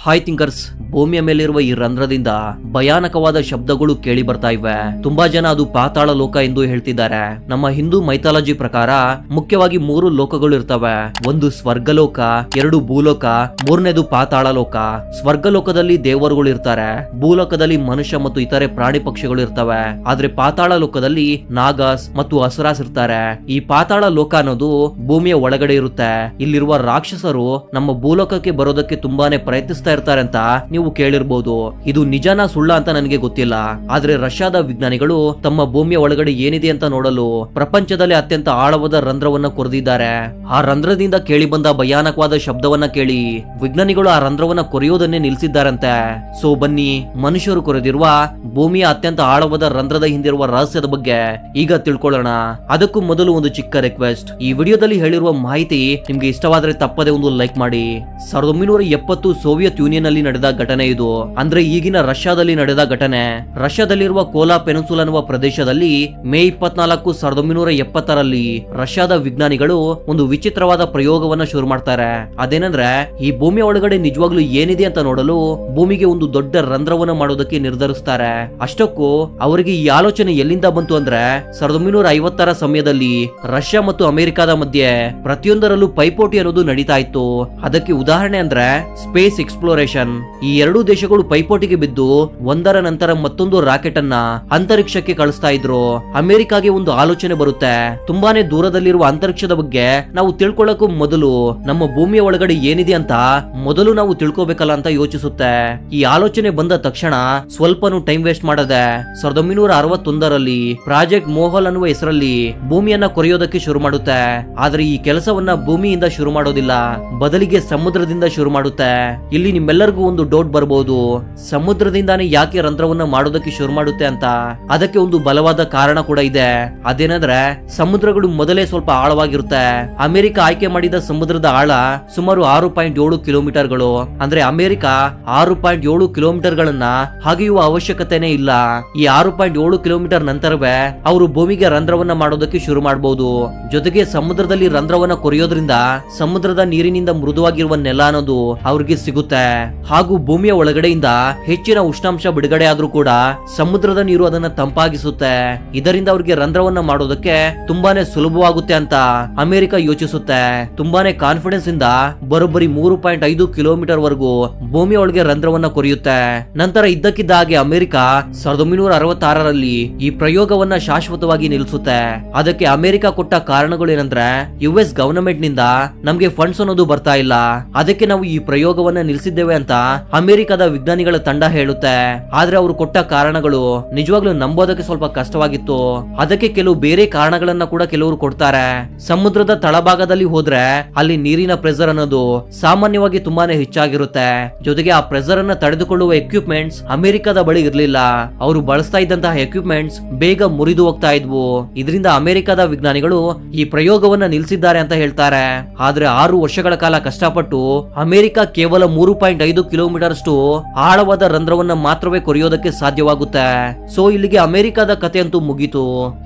Hi thinkers, ಭೂಮಿಯ ಮೇಲಿರುವ ಈ ರಂಧ್ರದಿಂದ ಭಯಾನಕವಾದ ಶಬ್ದಗಳು ಕೇಳಿ ಬರ್ತಾ ಇವೆ. ತುಂಬಾ ಜನ ಅದು ಪಾತಾಳ ಲೋಕ ಎಂದು ಹೇಳ್ತಿದ್ದಾರೆ. ನಮ್ಮ ಹಿಂದೂ ಮೈಥಾಲಜಿ ಪ್ರಕಾರ ಮುಖ್ಯವಾಗಿ 3 ಲೋಕಗಳು ಇರ್ತವೆ. ಒಂದು ಸ್ವರ್ಗಲೋಕ, 2 ಭೂಲೋಕ, 3ನೇದು ಪಾತಾಳ ಲೋಕ. ಸ್ವರ್ಗಲೋಕದಲ್ಲಿ ದೇವರುಗಳು ಇರ್ತಾರೆ, ಭೂಲೋಕದಲ್ಲಿ ಮನುಷ್ಯ ಮತ್ತು ಇತರೆ ಪ್ರಾಣಿ ಪಕ್ಷಿಗಳು ಇರ್ತವೆ. ಆದ್ರೆ ಪಾತಾಳ ಲೋಕದಲ್ಲಿ ನಾಗಾಸ್ ಮತ್ತು ಅಸುರಾಸ್ ಇರ್ತಾರೆ. ಈ ಪಾತಾಳ ಲೋಕ ಅನ್ನೋದು ಭೂಮಿಯ ಒಳಗಡೆ ಇರುತ್ತೆ. ಇಲ್ಲಿರುವ ರಾಕ್ಷಸರು ನಮ್ಮ ಭೂಲೋಕಕ್ಕೆ ಬರೋದಕ್ಕೆ ತುಂಬಾನೇ ಪ್ರಯತ್ನಿಸ್ತಾ ಇರ್ತಾರೆ ಅಂತ ನೀವು ಕೇಳಿರ್ಬೋದು. ಇದು ನಿಜನಾ ಸುಳ್ಳ ಅಂತ ನನಗೆ ಗೊತ್ತಿಲ್ಲ. ಆದ್ರೆ ರಷ್ಯಾದ ವಿಜ್ಞಾನಿಗಳು ತಮ್ಮ ಭೂಮಿಯ ಒಳಗಡೆ ಏನಿದೆ ಅಂತ ನೋಡಲು ಪ್ರಪಂಚದಲ್ಲಿ ಅತ್ಯಂತ ಆಳವಾದ ರಂಧ್ರವನ್ನ ಕೊರೆದಿದ್ದಾರೆ. ಆ ರಂಧ್ರದಿಂದ ಕೇಳಿ ಬಂದ ಭಯಾನಕವಾದ ಶಬ್ದವನ್ನ ಕೇಳಿ ವಿಜ್ಞಾನಿಗಳು ಆ ರಂಧ್ರವನ್ನ ಕೊರೆಯೋದನ್ನೇ ನಿಲ್ಸಿದ್ದಾರಂತೆ. ಸೊ ಬನ್ನಿ, ಮನುಷ್ಯರು ಕೊರೆದಿರುವ ಭೂಮಿಯ ಅತ್ಯಂತ ಆಳವಾದ ರಂಧ್ರದ ಹಿಂದಿರುವ ರಹಸ್ಯದ ಬಗ್ಗೆ ಈಗ ತಿಳ್ಕೊಳ್ಳೋಣ. ಅದಕ್ಕೂ ಮೊದಲು ಒಂದು ಚಿಕ್ಕ ರಿಕ್ವೆಸ್ಟ್, ಈ ವಿಡಿಯೋದಲ್ಲಿ ಹೇಳಿರುವ ಮಾಹಿತಿ ನಿಮ್ಗೆ ಇಷ್ಟವಾದ್ರೆ ತಪ್ಪದೆ ಒಂದು ಲೈಕ್ ಮಾಡಿ. 1970 ಸೋವಿಯತ್ ಯೂನಿಯನ್ ಅಲ್ಲಿ ನಡೆದ ಘಟನೆ ಇದು. ಅಂದ್ರೆ ಈಗಿನ ರಷ್ಯಾದಲ್ಲಿ ನಡೆದ ಘಟನೆ. ರಷ್ಯಾದಲ್ಲಿರುವ ಕೋಲಾ ಪೆನಿನ್ಸುಲಾ ಎನ್ನುವ ಪ್ರದೇಶದಲ್ಲಿ ಮೇ 24, 1970ರಲ್ಲಿ ರಷ್ಯಾದ ವಿಜ್ಞಾನಿಗಳು ಒಂದು ವಿಚಿತ್ರವಾದ ಪ್ರಯೋಗವನ್ನ ಶುರು ಮಾಡ್ತಾರೆ. ಅದೇನಂದ್ರೆ, ಈ ಭೂಮಿಯ ಒಳಗಡೆ ನಿಜವಾಗ್ಲೂ ಏನಿದೆ ಅಂತ ನೋಡಲು ಭೂಮಿಗೆ ಒಂದು ದೊಡ್ಡ ರಂಧ್ರವನ್ನ ಮಾಡೋದಕ್ಕೆ ನಿರ್ಧರಿಸ್ತಾರೆ. ಅಷ್ಟಕ್ಕೂ ಅವರಿಗೆ ಈ ಆಲೋಚನೆ ಎಲ್ಲಿಂದ ಬಂತು ಅಂದ್ರೆ, 1950ರ ಸಮಯದಲ್ಲಿ ರಷ್ಯಾ ಮತ್ತು ಅಮೆರಿಕದ ಮಧ್ಯೆ ಪ್ರತಿಯೊಂದರಲ್ಲೂ ಪೈಪೋಟಿ ಅನ್ನೋದು ನಡೀತಾ ಇತ್ತು. ಅದಕ್ಕೆ ಉದಾಹರಣೆ ಅಂದ್ರೆ ಸ್ಪೇಸ್ ಎಕ್ಸ್ಪ್ಲೋರೇಷನ್. ಈ 2 ದೇಶಗಳು ಪೈಪೋಟಿಗೆ ಬಿದ್ದು ಒಂದರ ನಂತರ ಮತ್ತೊಂದು ರಾಕೆಟ್ ಅನ್ನ ಅಂತರಿಕ್ಷಕ್ಕೆ ಕಳಿಸ್ತಾ ಇದ್ರು. ಅಮೆರಿಕಾಗೆ ಒಂದು ಆಲೋಚನೆ ಬರುತ್ತೆ, ತುಂಬಾನೇ ದೂರದಲ್ಲಿರುವ ಅಂತರಿಕ್ಷದ ಬಗ್ಗೆ ನಾವು ತಿಳ್ಕೊಳ್ಳೋಕು ಮೊದಲು ನಮ್ಮ ಭೂಮಿಯ ಒಳಗಡೆ ಏನಿದೆ ಅಂತ ಮೊದಲು ನಾವು ತಿಳ್ಕೋಬೇಕಲ್ಲ ಅಂತ ಯೋಚಿಸುತ್ತೆ. ಈ ಆಲೋಚನೆ ಬಂದ ತಕ್ಷಣ ಸ್ವಲ್ಪನೂ ಟೈಮ್ ವೇಸ್ಟ್ ಮಾಡದೆ 1961ರಲ್ಲಿ ಪ್ರಾಜೆಕ್ಟ್ ಮೋಹಲ್ ಅನ್ನುವ ಹೆಸರಲ್ಲಿ ಭೂಮಿಯನ್ನ ಕೊರೆಯೋದಕ್ಕೆ ಶುರು ಮಾಡುತ್ತೆ. ಆದ್ರೆ ಈ ಕೆಲಸವನ್ನ ಭೂಮಿಯಿಂದ ಶುರು ಮಾಡೋದಿಲ್ಲ, ಬದಲಿಗೆ ಸಮುದ್ರದಿಂದ ಶುರು ಮಾಡುತ್ತೆ. ಇಲ್ಲಿ ನಿಮ್ಮೆಲ್ಲರಿಗೂ ಒಂದು ಡೌಟ್ ಬರಬಹುದು, ಸಮುದ್ರದಿಂದಾನೇ ಯಾಕೆ ರಂಧ್ರವನ್ನ ಮಾಡೋದಕ್ಕೆ ಶುರು ಮಾಡುತ್ತೆ ಅಂತ. ಅದಕ್ಕೆ ಒಂದು ಬಲವಾದ ಕಾರಣ ಕೂಡ ಇದೆ. ಅದೇನಂದ್ರೆ, ಸಮುದ್ರಗಳು ಮೊದಲೇ ಸ್ವಲ್ಪ ಆಳವಾಗಿರುತ್ತೆ. ಅಮೆರಿಕ ಆಯ್ಕೆ ಮಾಡಿದ ಸಮುದ್ರದ ಆಳ ಸುಮಾರು 6.7 ಕಿಲೋಮೀಟರ್ಗಳು. ಅಂದ್ರೆ ಅಮೆರಿಕ 6.7 ಕಿಲೋಮೀಟರ್ಗಳನ್ನ ಹಾಗೆಯುವ ಅವಶ್ಯಕತೆನೇ ಇಲ್ಲ. ಈ 6.7 ಕಿಲೋಮೀಟರ್ ನಂತರವೇ ಅವರು ಭೂಮಿಗೆ ರಂಧ್ರವನ್ನ ಮಾಡೋದಕ್ಕೆ ಶುರು ಮಾಡಬಹುದು. ಜೊತೆಗೆ ಸಮುದ್ರದಲ್ಲಿ ರಂಧ್ರವನ್ನ ಕೊರೆಯೋದ್ರಿಂದ ಸಮುದ್ರದ ನೀರಿನಿಂದ ಮೃದುವಾಗಿರುವ ನೆಲ ಅನ್ನೋದು ಅವ್ರಿಗೆ ಸಿಗುತ್ತೆ. ಹಾಗೂ ಭೂಮಿಯ ಒಳಗಡೆಯಿಂದ ಹೆಚ್ಚಿನ ಉಷ್ಣಾಂಶ ಬಿಡುಗಡೆ ಆದ್ರೂ ಕೂಡ ಸಮುದ್ರದ ನೀರು ಅದನ್ನ ತಂಪಾಗಿಸುತ್ತೆ. ಇದರಿಂದ ಅವ್ರಿಗೆ ರಂಧ್ರವನ್ನ ಮಾಡೋದಕ್ಕೆ ತುಂಬಾನೇ ಸುಲಭವಾಗುತ್ತೆ ಅಂತ ಅಮೆರಿಕ ಯೋಚಿಸುತ್ತೆ. ತುಂಬಾನೇ ಕಾನ್ಫಿಡೆನ್ಸ್ ಇಂದ ಬರೋಬ್ಬರಿ 3.5 ಕಿಲೋಮೀಟರ್ ವರೆಗೂ ಭೂಮಿಯ ಒಳಗೆ ರಂಧ್ರವನ್ನ ಕೊರೆಯುತ್ತೆ. ನಂತರ ಇದ್ದಕ್ಕಿದ್ದ ಹಾಗೆ ಅಮೆರಿಕ 1966ರಲ್ಲಿ ಈ ಪ್ರಯೋಗವನ್ನ ಶಾಶ್ವತವಾಗಿ ನಿಲ್ಲಿಸುತ್ತೆ. ಅದಕ್ಕೆ ಅಮೆರಿಕ ಕೊಟ್ಟ ಕಾರಣಗಳು ಏನಂದ್ರೆ, US ಗವರ್ನಮೆಂಟ್ ನಿಂದ ನಮ್ಗೆ ಫಂಡ್ಸ್ ಅನ್ನೋದು ಬರ್ತಾ ಇಲ್ಲ, ಅದಕ್ಕೆ ನಾವು ಈ ಪ್ರಯೋಗವನ್ನ ನಿಲ್ಲಿಸಿದ್ದೇವೆ ಅಂತ ಅಮೆರಿಕದ ವಿಜ್ಞಾನಿಗಳ ತಂಡ ಹೇಳುತ್ತೆ. ಆದ್ರೆ ಅವರು ಕೊಟ್ಟ ಕಾರಣಗಳು ನಿಜವಾಗ್ಲೂ ನಂಬೋದಕ್ಕೆ ಸ್ವಲ್ಪ ಕಷ್ಟವಾಗಿತ್ತು. ಅದಕ್ಕೆ ಕೆಲವು ಬೇರೆ ಕಾರಣಗಳನ್ನ ಕೂಡ ಕೆಲವರು ಕೊಡ್ತಾರೆ. ಸಮುದ್ರದ ತಳಭಾಗದಲ್ಲಿ ಹೋದ್ರೆ ಅಲ್ಲಿ ನೀರಿನ ಪ್ರೆಷರ್ ಅನ್ನೋದು ಸಾಮಾನ್ಯವಾಗಿ ತುಂಬಾನೇ ಹೆಚ್ಚಾಗಿರುತ್ತೆ. ಜೊತೆಗೆ ಆ ಪ್ರೆಷರ್ ಅನ್ನ ತಡೆದುಕೊಳ್ಳುವ ಎಕ್ವಿಪ್ಮೆಂಟ್ಸ್ ಅಮೆರಿಕದ ಬಳಿ ಇರಲಿಲ್ಲ. ಅವರು ಬಳಸ್ತಾ ಇದ್ದಂತಹ ಎಕ್ವಿಪ್ಮೆಂಟ್ಸ್ ಬೇಗ ಮುರಿದು ಹೋಗ್ತಾ ಇದ್ವು. ಇದರಿಂದ ಅಮೆರಿಕದ ವಿಜ್ಞಾನಿಗಳು ಈ ಪ್ರಯೋಗವನ್ನ ನಿಲ್ಲಿಸಿದ್ದಾರೆ ಅಂತ ಹೇಳ್ತಾರೆ. ಆದ್ರೆ 6 ವರ್ಷಗಳ ಕಾಲ ಕಷ್ಟಪಟ್ಟು ಅಮೆರಿಕ ಕೇವಲ 3.5 ಕಿಲೋಮೀಟರ್ ಅಷ್ಟು ಆಳವಾದ ರಂಧ್ರವನ್ನ ಮಾತ್ರವೇ ಕೊರೆಯೋದಕ್ಕೆ ಸಾಧ್ಯವಾಗುತ್ತೆ. ಸೊ ಇಲ್ಲಿಗೆ ಅಮೆರಿಕದ ಕಥೆ ಅಂತೂ ಮುಗೀತು.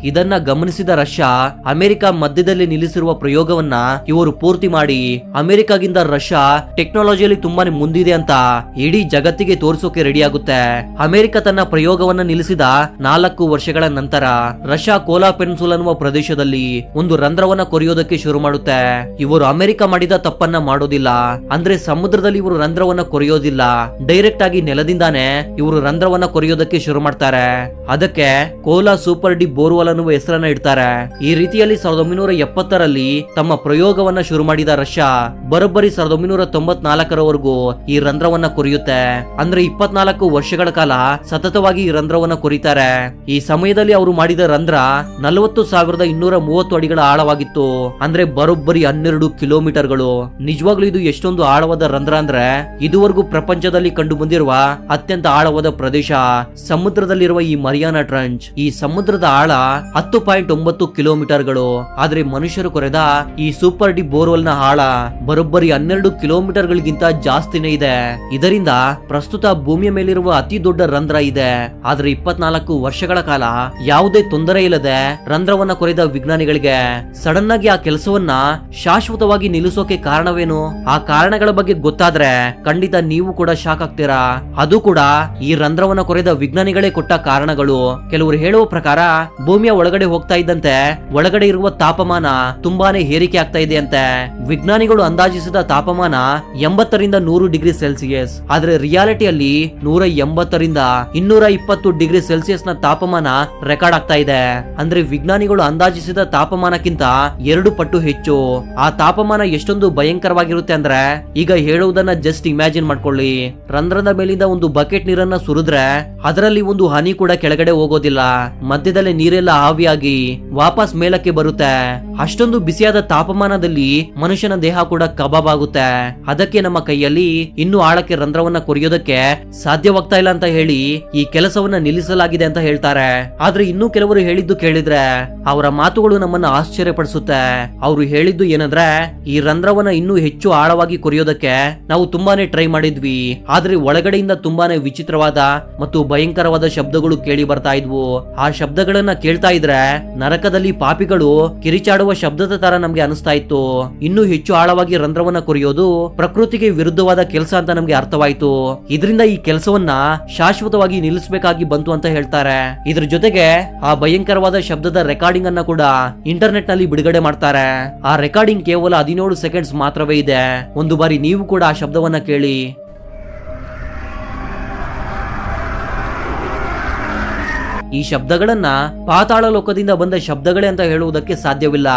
ಇದನ್ನ ಗಮನಿಸಿದ ರಷ್ಯಾ ಅಮೆರಿಕ ಮಧ್ಯದಲ್ಲಿ ನಿಲ್ಲಿಸಿರುವ ಪ್ರಯೋಗವನ್ನ ಇವರು ಪೂರ್ತಿ ಮಾಡಿ ಅಮೆರಿಕಾಗಿಂತ ರಷ್ಯಾ ಟೆಕ್ನಾಲಜಿಯಲ್ಲಿ ತುಂಬಾನೇ ಮುಂದಿದೆ ಅಂತ ಇಡೀ ಜಗತ್ತಿಗೆ ತೋರಿಸೋಕೆ ರೆಡಿ ಆಗುತ್ತೆ. ಅಮೆರಿಕ ತನ್ನ ಪ್ರಯೋಗವನ್ನ ನಿಲ್ಲಿಸಿದ 4 ವರ್ಷಗಳ ನಂತರ ರಷ್ಯಾ ಕೋಲಾ ಪೆನಿನ್ಸುಲಾ ಅನ್ನುವ ಪ್ರದೇಶದಲ್ಲಿ ಒಂದು ರಂಧ್ರವನ್ನ ಕೊರೆಯೋದಕ್ಕೆ ಶುರು ಮಾಡುತ್ತೆ. ಇವರು ಅಮೆರಿಕ ಮಾಡಿದ ತಪ್ಪನ್ನ ಮಾಡೋದಿಲ್ಲ. ಅಂದ್ರೆ ಸಮುದ್ರದಲ್ಲಿ ಇವರು ರಂಧ್ರವನ್ನ ಕೊರೆಯೋದಿಲ್ಲ, ಡೈರೆಕ್ಟ್ ಆಗಿ ನೆಲದಿಂದಾನೇ ಇವರು ರಂಧ್ರವನ್ನ ಕೊರೆಯೋದಕ್ಕೆ ಶುರು ಮಾಡ್ತಾರೆ. ಅದಕ್ಕೆ ಕೋಲಾ ಸೂಪರ್ ಡಿ ಬೋರ್ವೆಲ್ ಅನ್ನುವ ಹೆಸರನ್ನ ಇಡ್ತಾರೆ. ಈ ರೀತಿಯಲ್ಲಿ 1970ರಲ್ಲಿ ತಮ್ಮ ಪ್ರಯೋಗವನ್ನ ಶುರು ಮಾಡಿದ ರಷ್ಯಾ ಬರೋಬ್ಬರಿ 1994ರವರೆಗೂ ಈ ರಂಧ್ರವನ್ನ ಕೊರೆಯುತ್ತೆ. ಅಂದ್ರೆ 24 ವರ್ಷಗಳ ಕಾಲ ಸತತವಾಗಿ ಈ ರಂಧ್ರವನ್ನ ಕೊರಿತಾರೆ. ಈ ಸಮಯದಲ್ಲಿ ಅವರು ಮಾಡಿದ ರಂಧ್ರ 40,230 ಅಡಿಗಳ ಆಳವಾಗಿತ್ತು. ಅಂದ್ರೆ ಬರೋಬ್ಬರಿ 12 ಕಿಲೋಮೀಟರ್ಗಳು. ನಿಜವಾಗ್ಲೂ ಇದು ಎಷ್ಟೊಂದು ಆಳವಾದ ರಂಧ್ರ ಅಂದ್ರೆ ಇದುವರೆಗೂ ಪ್ರಪಂಚದಲ್ಲಿ ಕಂಡು ಬಂದಿರುವ ಅತ್ಯಂತ ಆಳವಾದ ಪ್ರದೇಶ ಸಮುದ್ರದಲ್ಲಿರುವ ಈ ಮರಿಯಾನಾ ಟ್ರಂಚ್. ಈ ಸಮುದ್ರದ ಆಳ 10.9 ಕಿಲೋಮೀಟರ್ಗಳು. ಆದ್ರೆ ಮನುಷ್ಯರು ಕೊರೆದ ಈ ಸೂಪರ್ ಡಿ ಬೋರ್ವೆಲ್ ನ ಆಳ ಬರೋಬ್ಬರಿ 12 ಕಿಲೋಮೀಟರ್ ಗಳಿಗಿಂತ ಜಾಸ್ತಿನೇ ಇದೆ. ಇದರಿಂದ ಪ್ರಸ್ತುತ ಭೂಮಿಯ ಮೇಲಿರುವ ಅತಿ ದೊಡ್ಡ ರಂಧ್ರ ಇದೆ. ಆದ್ರೆ 24 ವರ್ಷಗಳ ಕಾಲ ಯಾವುದೇ ತೊಂದರೆ ಇಲ್ಲದೆ ರಂಧ್ರವನ್ನ ಕೊರೆದ ವಿಜ್ಞಾನಿಗಳಿಗೆ ಸಡನ್ ಆಗಿ ಆ ಕೆಲಸವನ್ನ ಶಾಶ್ವತವಾಗಿ ನಿಲ್ಲಿಸೋಕೆ ಕಾರಣವೇನು? ಆ ಕಾರಣಗಳ ಬಗ್ಗೆ ಗೊತ್ತಾದ್ರೆ ಖಂಡಿತ ನೀವು ಕೂಡ ಶಾಕ್ ಆಗ್ತೀರಾ. ಅದು ಕೂಡ ಈ ರಂಧ್ರವನ್ನ ಕೊರೆದ ವಿಜ್ಞಾನಿಗಳೇ ಕೊಟ್ಟ ಕಾರಣಗಳು. ಕೆಲವರು ಹೇಳುವ ಪ್ರಕಾರ ಭೂಮಿಯ ಒಳಗಡೆ ಹೋಗ್ತಾ ಇದ್ದಂತೆ ಒಳಗಡೆ ಇರುವ ತಾಪಮಾನ ತುಂಬಾನೇ ಏರಿಕೆ ಆಗ್ತಾ ಇದೆ ಅಂತೆ. ವಿಜ್ಞಾನಿಗಳು ಅಂದಾಜಿಸಿದ ತಾಪಮಾನ 80ರಿಂದ 100 ಡಿಗ್ರಿ ಸೆಲ್ಸಿಯಸ್. ಆದ್ರೆ ರಿಯಾಲಿಟಿಯಲ್ಲಿ 180ರಿಂದ 220 ಡಿಗ್ರಿ ಸೆಲ್ಸಿಯಸ್ ನ ತಾಪಮಾನ ರೆಕಾರ್ಡ್ ಆಗ್ತಾ ಇದೆ. ಅಂದ್ರೆ ವಿಜ್ಞಾನಿಗಳು ಅಂದಾಜಿಸಿದ ತಾಪಮಾನಕ್ಕಿಂತ 2 ಪಟ್ಟು ಹೆಚ್ಚು. ಆ ತಾಪಮಾನ ಎಷ್ಟೊಂದು ಭಯಂಕರವಾಗಿರುತ್ತೆ ಅಂದ್ರೆ ಈಗ ಹೇಳುವುದನ್ನ ಜಸ್ಟ್ ಇಮ್ಯಾಜಿನ್ ಮಾಡ್ಕೊಳ್ಳಿ. ರಂಧ್ರದ ಮೇಲಿಂದ ಒಂದು ಬಕೆಟ್ ನೀರನ್ನ ಸುರಿದ್ರೆ ಅದರಲ್ಲಿ ಒಂದು ಹನಿ ಕೂಡ ಕೆಳಗಡೆ ಹೋಗೋದಿಲ್ಲ. ಮಧ್ಯದಲ್ಲೇ ನೀರೆಲ್ಲ ಆವಿಯಾಗಿ ವಾಪಸ್ ಮೇಲಕ್ಕೆ ಬರುತ್ತೆ. ಅಷ್ಟೊಂದು ಬಿಸಿಯಾದ ತಾಪಮಾನದಲ್ಲಿ ಮನುಷ್ಯನ ದೇಹ ಕೂಡ ಕಬಾಬ್ ಆಗುತ್ತೆ. ಅದಕ್ಕೆ ನಮ್ಮ ಕೈಯಲ್ಲಿ ಇನ್ನೂ ಆಳಕ್ಕೆ ರಂಧ್ರವನ್ನ ಕೊರೆಯೋದಕ್ಕೆ ಸಾಧ್ಯವಾಗ್ತಾ ಇಲ್ಲ ಅಂತ ಹೇಳಿ ಈ ಕೆಲಸವನ್ನ ನಿಲ್ಲಿಸಲಾಗಿದೆ ಅಂತ ಹೇಳ್ತಾರೆ. ಆದ್ರೆ ಇನ್ನೂ ಕೆಲವರು ಹೇಳಿದ್ದು ಕೇಳಿದ್ರೆ ಅವರ ಮಾತುಗಳು ನಮ್ಮನ್ನ ಆಶ್ಚರ್ಯಪಡಿಸುತ್ತೆ. ಅವರು ಹೇಳಿದ್ದು ಏನಂದ್ರೆ ಈ ರಂಧ್ರವನ್ನ ಇನ್ನೂ ಹೆಚ್ಚು ಆಳವಾಗಿ ಕೊರೆಯೋದಕ್ಕೆ ನಾವು ತುಂಬಾನೇ ಟ್ರೈ ಮಾಡಿದ್ವಿ. ಆದ್ರೆ ಒಳಗಡೆಯಿಂದ ತುಂಬಾನೇ ವಿಚಿತ್ರವಾದ ಮತ್ತು ಭಯಂಕರವಾದ ಶಬ್ದಗಳು ಕೇಳಿ ಬರ್ತಾ ಇದ್ವು. ಆ ಶಬ್ದಗಳನ್ನ ಕೇಳ್ತಾ ಇದ್ರೆ ನರಕದಲ್ಲಿ ಪಾಪಿಗಳು ಕಿರಿಚಾಡುವ ಶಬ್ದದ ತರ ನಮ್ಗೆ ಅನಿಸ್ತಾ ಇತ್ತು. ಇನ್ನೂ ಹೆಚ್ಚು ಆಳವಾಗಿ ರಂಧ್ರವನ್ನ ಕೊರೆಯೋದು ಪ್ರಕೃತಿಗೆ ವಿರುದ್ಧವಾದ ಕೆಲಸ ಅಂತ ನಮ್ಗೆ ಅರ್ಥವಾಯ್ತು. ಇದರಿಂದ ಈ ಕೆಲಸವನ್ನ ಶಾಶ್ವತವಾಗಿ ನಿಲ್ಲಿಸಬೇಕಾಗಿ ಬಂತು ಅಂತ ಹೇಳ್ತಾರೆ. ಇದ್ರ ಜೊತೆಗೆ ಆ ಭಯಂಕರವಾದ ಶಬ್ದದ ರೆಕಾರ್ಡಿಂಗ್ ಅನ್ನ ಕೂಡ ಇಂಟರ್ನೆಟ್ ನಲ್ಲಿ ಬಿಡುಗಡೆ ಮಾಡ್ತಾರೆ. ಆ ರೆಕಾರ್ಡಿಂಗ್ ಕೇವಲ 17 ಸೆಕೆಂಡ್ಸ್ ಮಾತ್ರವೇ ಇದೆ. ಒಂದು ಬಾರಿ ನೀವು ಕೂಡ ಆ ಶಬ್ದವನ್ನ ಕೇಳಿ. ಈ ಶಬ್ದಗಳನ್ನ ಪಾತಾಳ ಲೋಕದಿಂದ ಬಂದ ಶಬ್ದಗಳೇ ಅಂತ ಹೇಳುವುದಕ್ಕೆ ಸಾಧ್ಯವಿಲ್ಲ.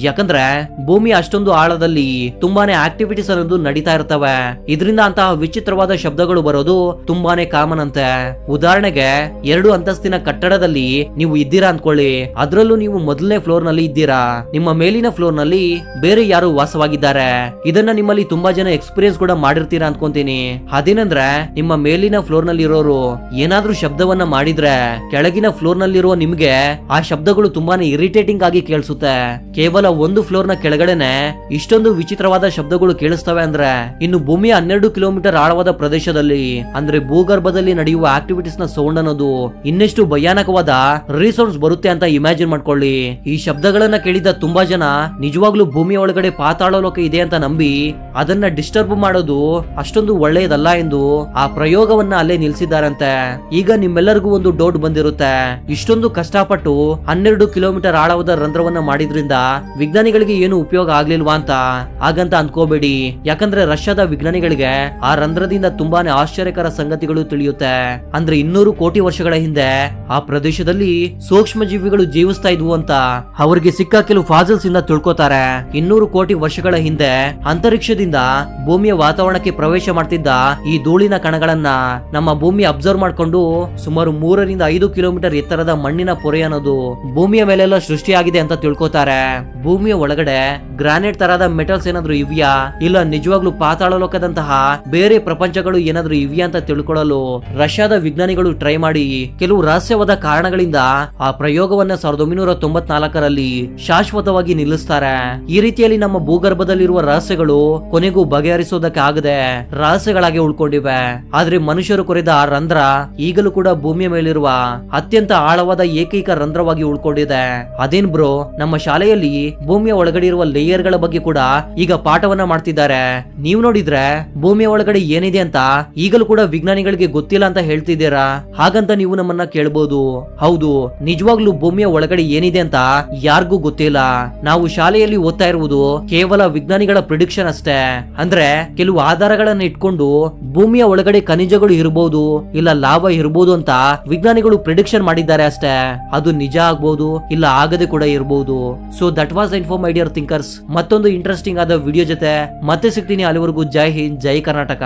ಯಾಕಂದ್ರೆ ಭೂಮಿ ಅಷ್ಟೊಂದು ಆಳದಲ್ಲಿ ತುಂಬಾನೇ ಆಕ್ಟಿವಿಟೀಸ್ ಅನ್ನೋದು ನಡೀತಾ ಇರ್ತವೆ. ಇದರಿಂದ ಅಂತಹ ವಿಚಿತ್ರವಾದ ಶಬ್ದಗಳು ಬರೋದು ತುಂಬಾನೇ ಕಾಮನ್ ಅಂತೆ. ಉದಾಹರಣೆಗೆ 2 ಅಂತಸ್ತಿನ ಕಟ್ಟಡದಲ್ಲಿ ನೀವು ಇದ್ದೀರಾ ಅಂದ್ಕೊಳ್ಳಿ. ಅದ್ರಲ್ಲೂ ನೀವು ಮೊದಲನೇ ಫ್ಲೋರ್ ನಲ್ಲಿ ಇದ್ದೀರಾ. ನಿಮ್ಮ ಮೇಲಿನ ಫ್ಲೋರ್ ನಲ್ಲಿ ಬೇರೆ ಯಾರು ವಾಸವಾಗಿದ್ದಾರೆ. ಇದನ್ನ ನಿಮ್ಮಲ್ಲಿ ತುಂಬಾ ಜನ ಎಕ್ಸ್ಪೀರಿಯನ್ಸ್ ಕೂಡ ಮಾಡಿರ್ತೀರಾ ಅನ್ಕೊಂತೀನಿ. ಅದೇನಂದ್ರೆ ನಿಮ್ಮ ಮೇಲಿನ ಫ್ಲೋರ್ ನಲ್ಲಿ ಇರೋರು ಏನಾದ್ರೂ ಶಬ್ದವನ್ನ ಮಾಡಿದ್ರೆ ಕೆಳಗಿನ ಫ್ಲೋರ್ ನಲ್ಲಿರುವ ನಿಮ್ಗೆ ಆ ಶಬ್ದಗಳು ತುಂಬಾನೇ ಇರಿಟೇಟಿಂಗ್ ಆಗಿ ಕೇಳಿಸುತ್ತೆ. ಕೇವಲ ಒಂದು ಫ್ಲೋರ್ ನ ಕೆಳಗಡೆನೆ ಇಷ್ಟೊಂದು ವಿಚಿತ್ರವಾದ ಶಬ್ದಗಳು ಕೇಳಿಸ್ತವೆ ಅಂದ್ರೆ ಇನ್ನು ಭೂಮಿಯ 12 ಕಿಲೋಮೀಟರ್ ಆಳವಾದ ಪ್ರದೇಶದಲ್ಲಿ ಅಂದ್ರೆ ಭೂಗರ್ಭದಲ್ಲಿ ನಡೆಯುವ ಆಕ್ಟಿವಿಟೀಸ್ ನ ಸೌಂಡ್ ಅನ್ನೋದು ಇನ್ನೆಷ್ಟು ಭಯಾನಕವಾದ ರೀಸೌಂಡ್ಸ್ ಬರುತ್ತೆ ಅಂತ ಇಮ್ಯಾಜಿನ್ ಮಾಡ್ಕೊಳ್ಳಿ. ಈ ಶಬ್ದಗಳನ್ನ ಕೇಳಿದ ತುಂಬಾ ಜನ ನಿಜವಾಗ್ಲೂ ಭೂಮಿಯ ಒಳಗಡೆ ಪಾತಾಳ ಲೋಕ ಇದೆ ಅಂತ ನಂಬಿ ಅದನ್ನ ಡಿಸ್ಟರ್ಬ್ ಮಾಡೋದು ಅಷ್ಟೊಂದು ಒಳ್ಳೆಯದಲ್ಲ ಎಂದು ಆ ಪ್ರಯೋಗವನ್ನ ಅಲ್ಲೇ ನಿಲ್ಸಿದ್ದಾರಂತೆ. ಈಗ ನಿಮ್ಮೆಲ್ಲರಿಗೂ ಒಂದು ಡೌಟ್ ಬಂದಿರುತ್ತೆ, ಇಷ್ಟೊಂದು ಕಷ್ಟಪಟ್ಟು 12 ಕಿಲೋಮೀಟರ್ ಆಳವಾದ ರಂಧ್ರವನ್ನ ಮಾಡಿದ್ರಿಂದ ವಿಜ್ಞಾನಿಗಳಿಗೆ ಏನು ಉಪಯೋಗ ಆಗ್ಲಿಲ್ವಾ ಅಂತ. ಹಾಗಂತ ಅನ್ಕೋಬೇಡಿ. ಯಾಕಂದ್ರೆ ರಷ್ಯಾದ ವಿಜ್ಞಾನಿಗಳಿಗೆ ಆ ರಂಧ್ರದಿಂದ ತುಂಬಾನೇ ಆಶ್ಚರ್ಯಕರ ಸಂಗತಿಗಳು ತಿಳಿಯುತ್ತೆ. ಅಂದ್ರೆ 200 ಕೋಟಿ ವರ್ಷಗಳ ಹಿಂದೆ ಆ ಪ್ರದೇಶದಲ್ಲಿ ಸೂಕ್ಷ್ಮ ಜೀವಿಗಳು ಜೀವಿಸ್ತಾ ಇದ್ವು ಅಂತ ಅವರಿಗೆ ಸಿಕ್ಕ ಕೆಲವು ಫಾಸಲ್ಸ್ ಇಂದ ತಿಳ್ಕೊತಾರೆ. 200 ಕೋಟಿ ವರ್ಷಗಳ ಹಿಂದೆ ಅಂತರಿಕ್ಷದಿಂದ ಭೂಮಿಯ ವಾತಾವರಣಕ್ಕೆ ಪ್ರವೇಶ ಮಾಡ್ತಿದ್ದ ಈ ಧೂಳಿನ ಕಣಗಳನ್ನ ನಮ್ಮ ಭೂಮಿ ಅಬ್ಸರ್ವ್ ಮಾಡ್ಕೊಂಡು ಸುಮಾರು 3 ರಿಂದ 5 ಕಿಲೋಮೀಟರ್ ಎತ್ತರದ ಮಣ್ಣಿನ ಪೊರೆ ಅನ್ನೋದು ಭೂಮಿಯ ಮೇಲೆಲ್ಲ ಸೃಷ್ಟಿಯಾಗಿದೆ ಅಂತ ತಿಳ್ಕೊತಾರೆ. ಭೂಮಿಯ ಒಳಗಡೆ ಗ್ರಾನೈಟ್ ತರಹದ ಮೆಟಲ್ಸ್ ಏನಾದ್ರು ಇವ್ಯಾ ಇಲ್ಲ ನಿಜವಾಗ್ಲೂ ಪಾತಾಳ ಲೋಕದಂತಹ ಬೇರೆ ಪ್ರಪಂಚಗಳು ಏನಾದ್ರು ಇವ್ಯಾ ಅಂತ ತಿಳ್ಕೊಳ್ಳಲು ರಷ್ಯಾದ ವಿಜ್ಞಾನಿಗಳು ಟ್ರೈ ಮಾಡಿ ಕೆಲವು ರಹಸ್ಯವಾದ ಕಾರಣಗಳಿಂದ ಆ ಪ್ರಯೋಗವನ್ನ 1994ರಲ್ಲಿ ಶಾಶ್ವತವಾಗಿ ನಿಲ್ಲಿಸ್ತಾರೆ. ಈ ರೀತಿಯಲ್ಲಿ ನಮ್ಮ ಭೂಗರ್ಭದಲ್ಲಿರುವ ರಹಸ್ಯಗಳು ಕೊನೆಗೂ ಬಗೆಹರಿಸೋದಕ್ಕೆ ಆಗದೆ ರಹಸ್ಯಗಳಾಗಿ ಉಳ್ಕೊಂಡಿವೆ. ಆದ್ರೆ ಮನುಷ್ಯರು ಕೊರೆದ ಆ ರಂಧ್ರ ಈಗಲೂ ಕೂಡ ಭೂಮಿಯ ಮೇಲಿರುವ ಅತ್ಯಂತ ಆಳವಾದ ಏಕೈಕ ರಂಧ್ರವಾಗಿ ಉಳ್ಕೊಂಡಿದೆ. ಅದೇನ್ ಬ್ರೋ, ನಮ್ಮ ಶಾಲೆಯಲ್ಲಿ ಭೂಮಿಯ ಒಳಗಡೆ ಇರುವ ಲೇಯರ್ ಗಳ ಬಗ್ಗೆ ಕೂಡ ಈಗ ಪಾಠವನ್ನ ಮಾಡ್ತಿದ್ದಾರೆ. ನೀವು ನೋಡಿದ್ರೆ ಭೂಮಿಯ ಒಳಗಡೆ ಏನಿದೆ ಅಂತ ಈಗಲೂ ಕೂಡ ವಿಜ್ಞಾನಿಗಳಿಗೆ ಗೊತ್ತಿಲ್ಲ ಅಂತ ಹೇಳ್ತಿದ್ದೀರಾ. ಹಾಗಂತ ನೀವು ನಮ್ಮನ್ನ ಕೇಳಬಹುದು. ಹೌದು, ನಿಜವಾಗ್ಲೂ ಭೂಮಿಯ ಒಳಗಡೆ ಏನಿದೆ ಅಂತ ಯಾರಿಗೂ ಗೊತ್ತಿಲ್ಲ. ನಾವು ಶಾಲೆಯಲ್ಲಿ ಓದ್ತಾ ಇರುವುದು ಕೇವಲ ವಿಜ್ಞಾನಿಗಳ ಪ್ರಿಡಿಕ್ಷನ್ ಅಷ್ಟೇ. ಅಂದ್ರೆ ಕೆಲವು ಆಧಾರಗಳನ್ನ ಇಟ್ಕೊಂಡು ಭೂಮಿಯ ಒಳಗಡೆ ಖನಿಜಗಳು ಇರಬಹುದು ಇಲ್ಲ ಲಾವಾ ಇರಬಹುದು ಅಂತ ವಿಜ್ಞಾನಿಗಳು ಪ್ರಿಡಿಕ್ಷನ್ ಮಾಡಿದ್ದಾರೆ ಅಷ್ಟೇ. ಅದು ನಿಜ ಆಗ್ಬಹುದು ಇಲ್ಲ ಆಗದೆ ಕೂಡ ಇರಬಹುದು. So that was info my dear thinkers. ಮತ್ತೊಂದು ಇಂಟ್ರೆಸ್ಟಿಂಗ್ ಆದ ವಿಡಿಯೋ ಜೊತೆ ಮತ್ತೆ ಸಿಗ್ತೀನಿ. ಅಲ್ಲಿವರೆಗೂ ಜೈ ಹಿಂದ್, ಜೈ ಕರ್ನಾಟಕ.